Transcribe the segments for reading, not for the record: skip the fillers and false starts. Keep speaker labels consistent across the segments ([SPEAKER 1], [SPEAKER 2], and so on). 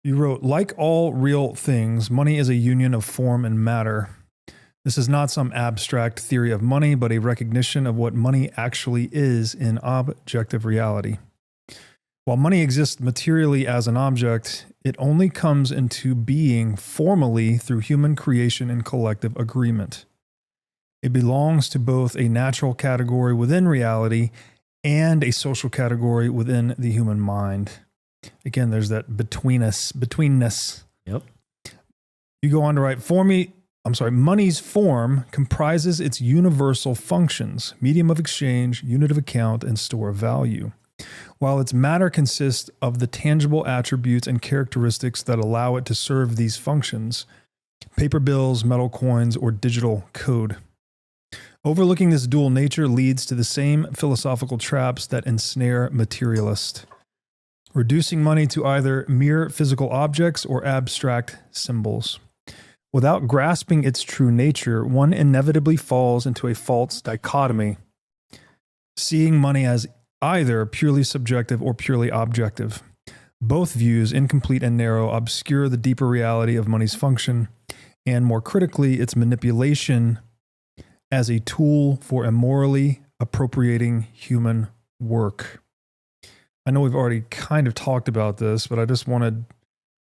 [SPEAKER 1] You wrote, like all real things, money is a union of form and matter. This is not some abstract theory of money, but a recognition of what money actually is in objective reality. While money exists materially as an object, it only comes into being formally through human creation and collective agreement. It belongs to both a natural category within reality and a social category within the human mind. Again, there's that betweenness.
[SPEAKER 2] Yep.
[SPEAKER 1] You go on to write, money's form comprises its universal functions, medium of exchange, unit of account, and store of value, while its matter consists of the tangible attributes and characteristics that allow it to serve these functions, paper bills, metal coins, or digital code. Overlooking this dual nature leads to the same philosophical traps that ensnare materialists, reducing money to either mere physical objects or abstract symbols. Without grasping its true nature, one inevitably falls into a false dichotomy, seeing money as either purely subjective or purely objective. Both views, incomplete and narrow, obscure the deeper reality of money's function, and more critically, its manipulation as a tool for immorally appropriating human work. I know we've already kind of talked about this, but it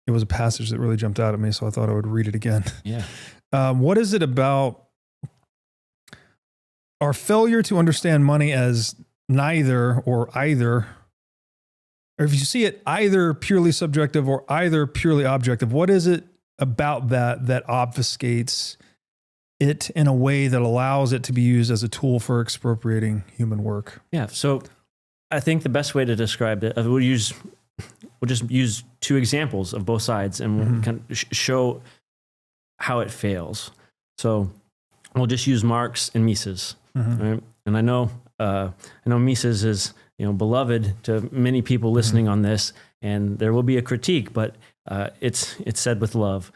[SPEAKER 1] was a passage that really jumped out at me, so I thought I would read it again.
[SPEAKER 2] Yeah.
[SPEAKER 1] What is it about our failure to understand money as neither or either, or if you see it either purely subjective or either purely objective, what is it about that obfuscates it in a way that allows it to be used as a tool for expropriating human work?
[SPEAKER 2] Yeah. So I think the best way to describe it, we'll just use two examples of both sides and we'll kind of show how it fails. So we'll just use Marx and Mises. Right? And I know Mises is, beloved to many people listening on this, and there will be a critique, but it's said with love.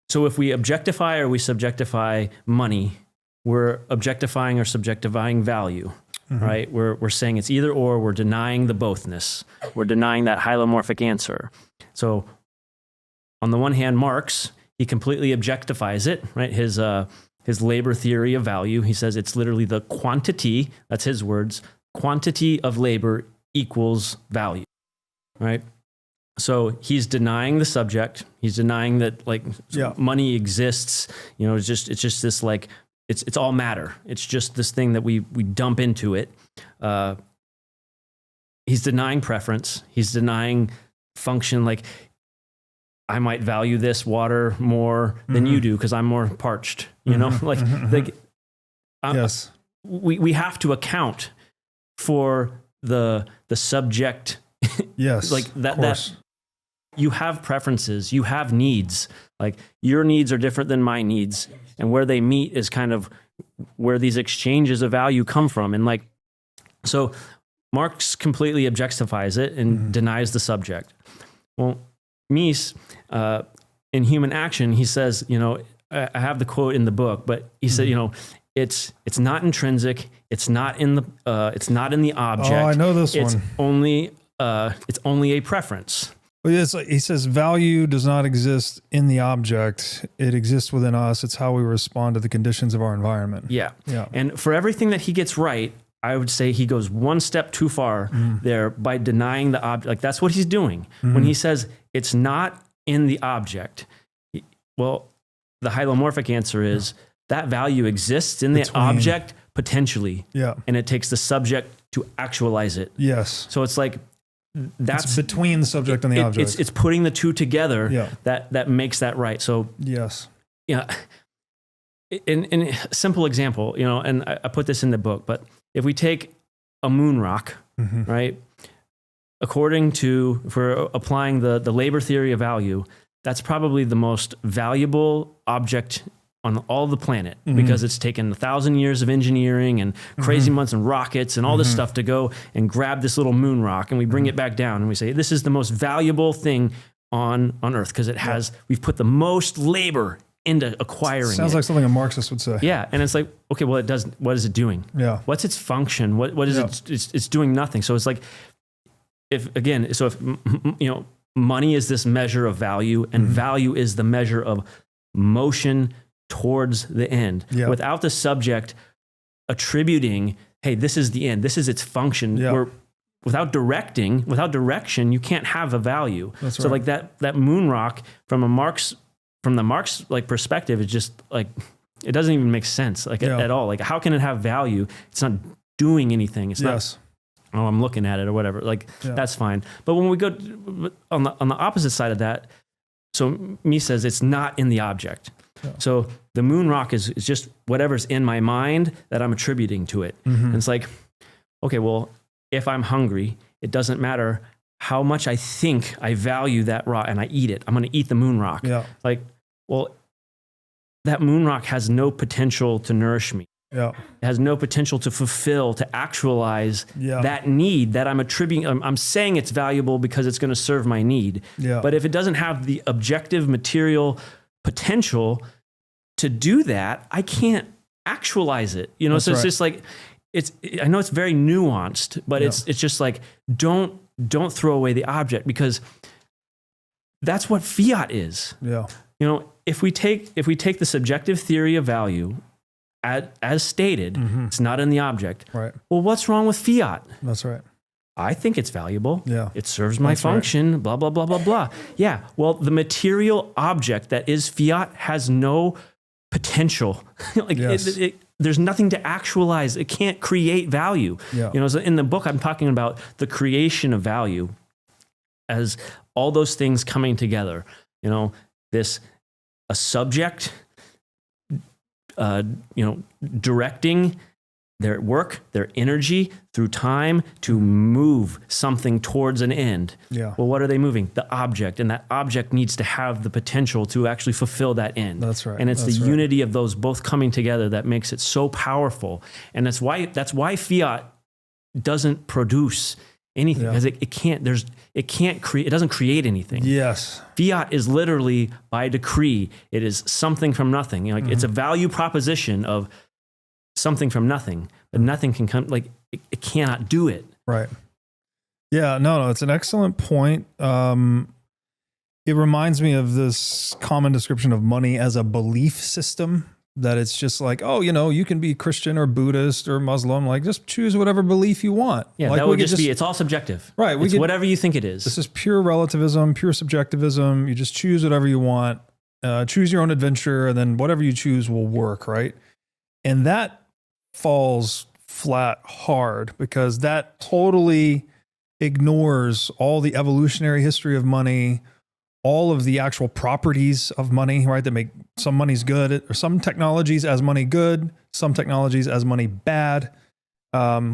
[SPEAKER 2] So if we objectify or we subjectify money, we're objectifying or subjectifying value. Right? We're saying it's either or, we're denying the bothness. We're denying that hylomorphic answer. So on the one hand, Marx, he completely objectifies it, right? His labor theory of value, he says it's literally the quantity, that's his words, quantity of labor equals value, right? So he's denying the subject. He's denying that money exists. It's just this it's all matter. It's just this thing that we dump into it. He's denying preference. He's denying function. Like, I might value this water more than you do because I'm more parched.
[SPEAKER 1] Yes.
[SPEAKER 2] We have to account for the subject.
[SPEAKER 1] Yes,
[SPEAKER 2] like that you have preferences, you have needs. Like, your needs are different than my needs, and where they meet is kind of where these exchanges of value come from. And so Marx completely objectifies it and denies the subject. Well, Mises, in Human Action, he says, I have the quote in the book, but he said, it's not intrinsic, it's not in the object.
[SPEAKER 1] Oh, I know this one.
[SPEAKER 2] It's only a preference.
[SPEAKER 1] Well, he says value does not exist in the object. It exists within us. It's how we respond to the conditions of our environment.
[SPEAKER 2] Yeah. And for everything that he gets right, I would say he goes one step too far there by denying the object. Like, that's what he's doing. When he says it's not in the object, well, the hylomorphic answer is that value exists in the object potentially. Yeah. And it takes the subject to actualize it.
[SPEAKER 1] Yes.
[SPEAKER 2] So it's like, it's
[SPEAKER 1] between the subject and the object.
[SPEAKER 2] It's putting the two together that makes that right. So
[SPEAKER 1] yes.
[SPEAKER 2] Yeah. In a simple example, and I put this in the book, but if we take a moon rock, right, according to, if we're applying the labor theory of value, that's probably the most valuable object on all the planet because it's taken 1,000 years of engineering and crazy months and rockets and all this stuff to go and grab this little moon rock, and we bring it back down and we say, this is the most valuable thing on Earth because it has, we've put the most labor into acquiring
[SPEAKER 1] Sounds like something a Marxist would say.
[SPEAKER 2] Yeah. And it's like, okay, well, what is it doing?
[SPEAKER 1] Yeah.
[SPEAKER 2] What's its function? What is it? It's doing nothing. So it's like, if money is this measure of value, and value is the measure of motion towards the end.
[SPEAKER 1] Yeah.
[SPEAKER 2] Without the subject attributing, hey, this is the end, this is its function.
[SPEAKER 1] Yeah.
[SPEAKER 2] Without direction, you can't have a value.
[SPEAKER 1] That's
[SPEAKER 2] so
[SPEAKER 1] right.
[SPEAKER 2] like that moon rock from the Marx like perspective, is just like, it doesn't even make sense at all. Like, how can it have value? It's not doing anything. It's not, oh, I'm looking at it or whatever. Like, that's fine. But when we go on the opposite side of that, so me says it's not in the object. Yeah. So the moon rock is just whatever's in my mind that I'm attributing to it. And it's like, okay, well, if I'm hungry, it doesn't matter how much I think I value that rock and I eat it. I'm going to eat the moon rock.
[SPEAKER 1] Yeah.
[SPEAKER 2] Like, well, that moon rock has no potential to nourish me.
[SPEAKER 1] Yeah.
[SPEAKER 2] It has no potential to fulfill, to actualize that need that I'm attributing. I'm saying it's valuable because it's going to serve my need.
[SPEAKER 1] Yeah.
[SPEAKER 2] But if it doesn't have the objective material potential to do that, I can't actualize it. You know, so it's just like, I know it's very nuanced, but it's just like, don't throw away the object, because that's what fiat is.
[SPEAKER 1] Yeah.
[SPEAKER 2] You know, if we take the subjective theory of value as stated, it's not in the object.
[SPEAKER 1] Right.
[SPEAKER 2] Well, what's wrong with fiat?
[SPEAKER 1] That's right.
[SPEAKER 2] I think it's valuable.
[SPEAKER 1] Yeah.
[SPEAKER 2] It serves my function, blah, blah, blah, blah, blah. Yeah. Well, the material object that is fiat has no potential. Like, there's nothing to actualize. It can't create value.
[SPEAKER 1] Yeah.
[SPEAKER 2] You know, so in the book, I'm talking about the creation of value as all those things coming together. You know, a subject, directing their work, their energy through time to move something towards an end.
[SPEAKER 1] Yeah.
[SPEAKER 2] Well, what are they moving? The object, and that object needs to have the potential to actually fulfill that end.
[SPEAKER 1] That's right.
[SPEAKER 2] And it's the unity of those both coming together that makes it so powerful. And that's why fiat doesn't produce anything, because it doesn't create anything.
[SPEAKER 1] Yes.
[SPEAKER 2] Fiat is literally by decree. It is something from nothing. You know, like, it's a value proposition of something from nothing, but nothing can come, like, it cannot do it.
[SPEAKER 1] Right. Yeah, no, it's an excellent point. It reminds me of this common description of money as a belief system, that it's just like, oh, you know, you can be Christian or Buddhist or Muslim, like, just choose whatever belief you want.
[SPEAKER 2] Yeah,
[SPEAKER 1] like,
[SPEAKER 2] that would just be, it's all subjective.
[SPEAKER 1] Right.
[SPEAKER 2] It's whatever you think it is.
[SPEAKER 1] This is pure relativism, pure subjectivism. You just choose whatever you want, choose your own adventure, and then whatever you choose will work, right? And that falls flat hard, because that totally ignores all the evolutionary history of money, all of the actual properties of money, right? That make some money's good, or some technologies as money good, some technologies as money bad,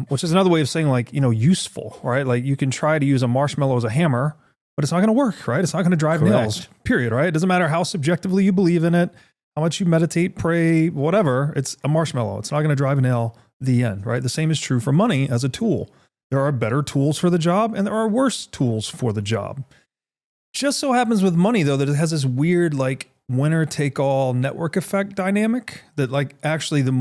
[SPEAKER 1] which is another way of saying, like, you know, useful, right? Like, you can try to use a marshmallow as a hammer, but it's not going to work, right? It's not going to drive nails, period, right? It doesn't matter how subjectively you believe in it, how much you meditate, pray, whatever. It's a marshmallow. It's not going to drive a nail, the end, right? The same is true for money as a tool. There are better tools for the job, and there are worse tools for the job. Just so happens with money, though, that it has this weird, like, winner-take-all network effect dynamic, that, like, actually the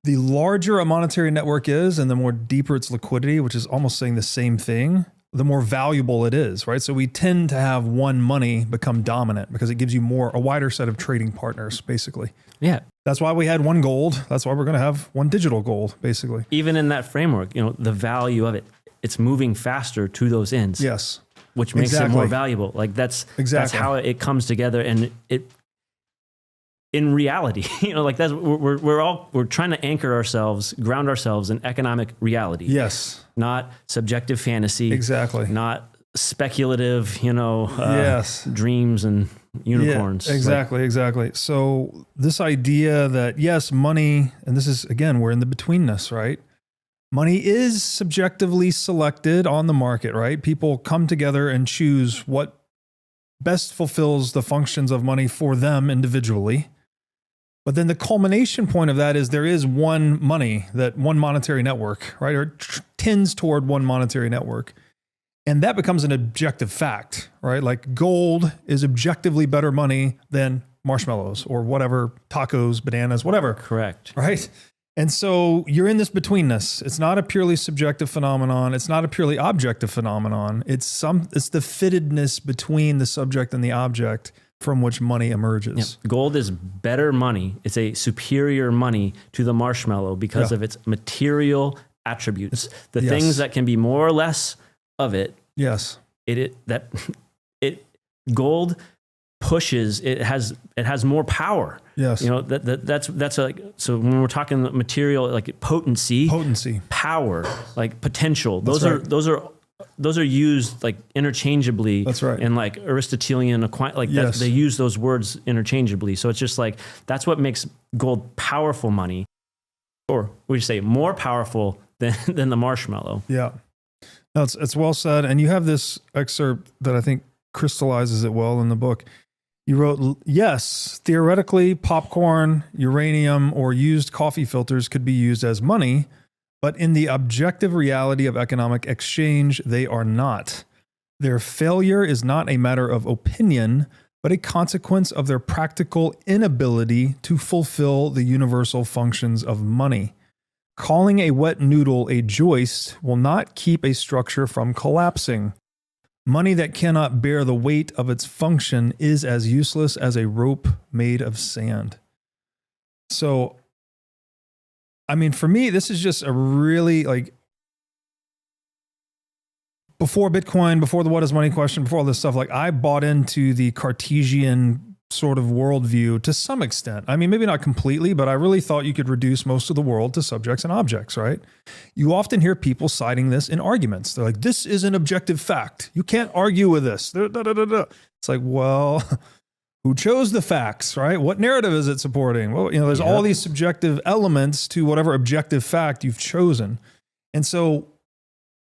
[SPEAKER 1] larger a monetary network is, and the more deeper its liquidity, which is almost saying the same thing, the more valuable it is, right? So we tend to have one money become dominant, because it gives you a wider set of trading partners, basically.
[SPEAKER 2] Yeah.
[SPEAKER 1] That's why we had one gold. That's why we're going to have one digital gold, basically.
[SPEAKER 2] Even in that framework, you know, the value of it, it's moving faster to those ends.
[SPEAKER 1] Yes.
[SPEAKER 2] Which makes it more valuable. Like, that's how it comes together. And in reality, you know, like, that's, we're trying to anchor ourselves, ground ourselves in economic reality.
[SPEAKER 1] Yes.
[SPEAKER 2] Not subjective fantasy.
[SPEAKER 1] Exactly.
[SPEAKER 2] Not speculative, you know, dreams and unicorns.
[SPEAKER 1] Yeah, exactly. So this idea that, yes, money, and this is, again, we're in the betweenness, right? Money is subjectively selected on the market, right? People come together and choose what best fulfills the functions of money for them individually. But then the culmination point of that is there is one money, that one monetary network, right? Or tends toward one monetary network. And that becomes an objective fact, right? Like, gold is objectively better money than marshmallows or whatever, tacos, bananas, whatever.
[SPEAKER 2] Correct.
[SPEAKER 1] Right? And so you're in this betweenness. It's not a purely subjective phenomenon. It's not a purely objective phenomenon. It's the fittedness between the subject and the object from which money emerges.
[SPEAKER 2] Yeah. Gold is better money. It's a superior money to the marshmallow because of its material attributes. The things that can be more or less of it.
[SPEAKER 1] Yes.
[SPEAKER 2] Gold pushes, it has more power.
[SPEAKER 1] Yes.
[SPEAKER 2] You know, that's like, so when we're talking material, like potency, power, like potential, those are used like interchangeably.
[SPEAKER 1] That's right.
[SPEAKER 2] And like Aristotelian, like that, they use those words interchangeably. So it's just like, that's what makes gold powerful money, or we say more powerful than the marshmallow.
[SPEAKER 1] Yeah. No, it's well said. And you have this excerpt that I think crystallizes it well in the book. You wrote, yes, theoretically, popcorn, uranium, or used coffee filters could be used as money, but in the objective reality of economic exchange, they are not. Their failure is not a matter of opinion, but a consequence of their practical inability to fulfill the universal functions of money. Calling a wet noodle a joist will not keep a structure from collapsing. Money that cannot bear the weight of its function is as useless as a rope made of sand. So, I mean, for me, this is just a really, like, before Bitcoin, before the what is money question, before all this stuff, like, I bought into the Cartesian sort of worldview to some extent. I mean, maybe not completely, but I really thought you could reduce most of the world to subjects and objects, right? You often hear people citing this in arguments. They're like, this is an objective fact. You can't argue with this. It's like, well, who chose the facts, right? What narrative is it supporting? Well, you know, there's all these subjective elements to whatever objective fact you've chosen. And so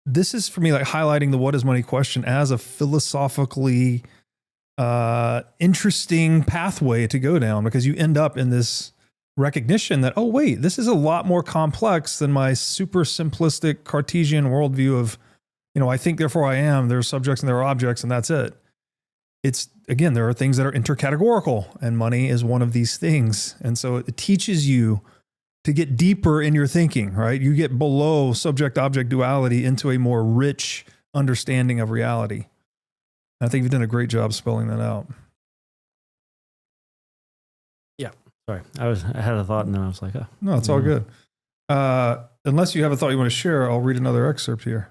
[SPEAKER 1] this is, for me, like highlighting the what is money question as a philosophically interesting pathway to go down, because you end up in this recognition that, oh, wait, this is a lot more complex than my super simplistic Cartesian worldview of, you know, I think, therefore I am, there are subjects and there are objects, and that's it. It's, again, there are things that are intercategorical, and money is one of these things. And so it teaches you to get deeper in your thinking, right? You get below subject-object duality into a more rich understanding of reality. I think you've done a great job spelling that out.
[SPEAKER 2] Yeah. Sorry. I had a thought and then I was like, oh.
[SPEAKER 1] No, it's all good. Unless you have a thought you want to share, I'll read another excerpt here.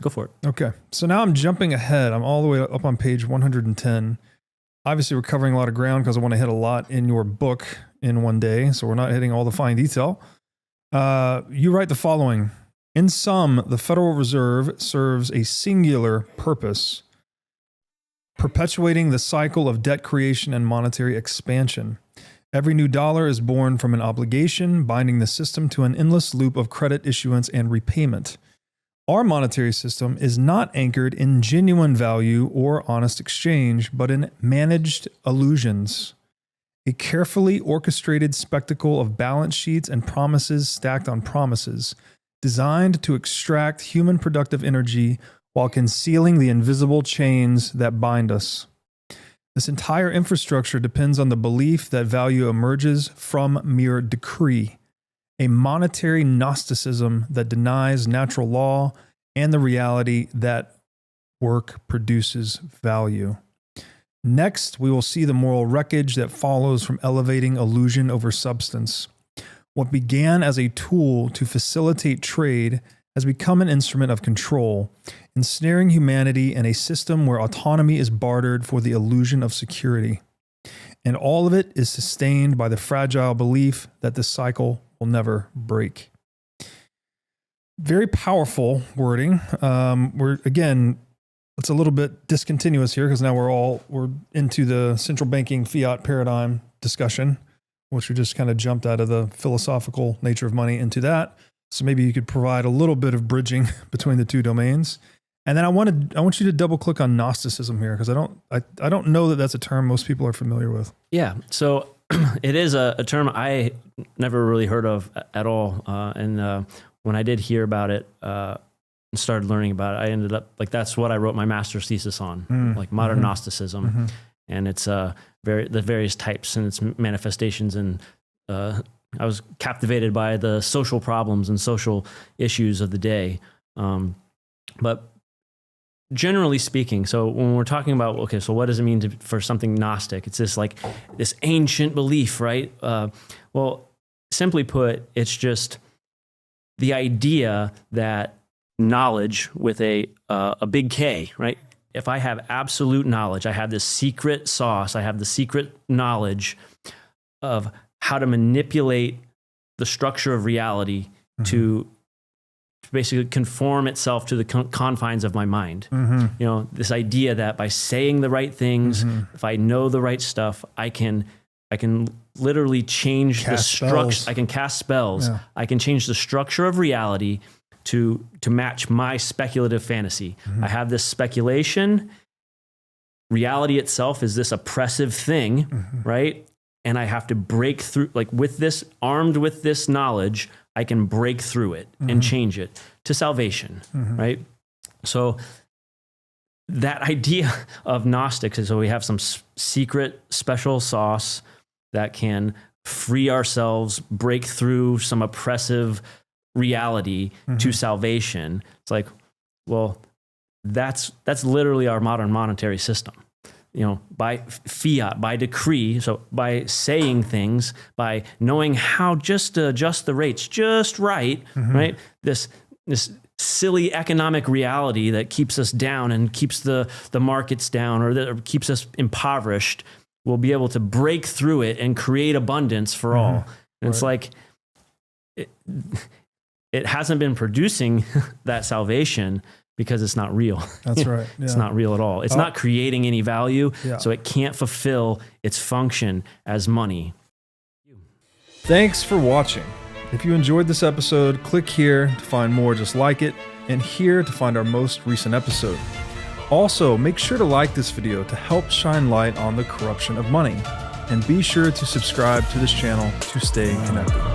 [SPEAKER 2] Go for it.
[SPEAKER 1] Okay. So now I'm jumping ahead. I'm all the way up on page 110. Obviously, we're covering a lot of ground because I want to hit a lot in your book in one day. So we're not hitting all the fine detail. You write the following. In sum, the Federal Reserve serves a singular purpose, perpetuating the cycle of debt creation and monetary expansion. Every new dollar is born from an obligation, binding the system to an endless loop of credit issuance and repayment. Our monetary system is not anchored in genuine value or honest exchange, but in managed illusions. A carefully orchestrated spectacle of balance sheets and promises stacked on promises, designed to extract human productive energy while concealing the invisible chains that bind us. This entire infrastructure depends on the belief that value emerges from mere decree, a monetary gnosticism that denies natural law and the reality that work produces value. Next, we will see the moral wreckage that follows from elevating illusion over substance. What began as a tool to facilitate trade has become an instrument of control, ensnaring humanity in a system where autonomy is bartered for the illusion of security. And all of it is sustained by the fragile belief that the cycle will never break. Very powerful wording. Again, it's a little bit discontinuous here because now we're into the central banking fiat paradigm discussion, which we just kind of jumped out of the philosophical nature of money into that. So maybe you could provide a little bit of bridging between the two domains. And then I want you to double click on Gnosticism here, because I don't know that that's a term most people are familiar with.
[SPEAKER 2] Yeah. So it is a term I never really heard of at all. And when I did hear about it and started learning about it, I ended up, like, that's what I wrote my master's thesis on, like modern Gnosticism. Mm-hmm. And it's the various types and its manifestations and I was captivated by the social problems and social issues of the day. But generally speaking, so when we're talking about, okay, so what does it mean for something Gnostic? It's this ancient belief, right? Well, simply put, it's just the idea that knowledge with a big K, right? If I have absolute knowledge, I have this secret sauce, I have the secret knowledge of how to manipulate the structure of reality to basically conform itself to the confines of my mind. This idea that by saying the right things, if I know the right stuff, I can literally change the structure. I can cast spells. Yeah. I can change the structure of reality to match my speculative fantasy. I have this speculation. Reality itself is this oppressive thing, right? And I have to break through, like armed with this knowledge, I can break through it and change it to salvation, right? So that idea of Gnostics is, so we have some secret special sauce that can free ourselves, break through some oppressive reality to salvation. It's like, well, that's literally our modern monetary system. By fiat, by decree, so by saying things, by knowing how just to adjust the rates just right, right? This silly economic reality that keeps us down and keeps the markets down, or keeps us impoverished, we'll be able to break through it and create abundance for all. And it's like, it hasn't been producing that salvation because it's not real.
[SPEAKER 1] That's right. Yeah.
[SPEAKER 2] It's not real at all. It's not creating any value, so it can't fulfill its function as money.
[SPEAKER 1] Thanks for watching. If you enjoyed this episode, click here to find more just like it, and here to find our most recent episode. Also, make sure to like this video to help shine light on the corruption of money, and be sure to subscribe to this channel to stay connected.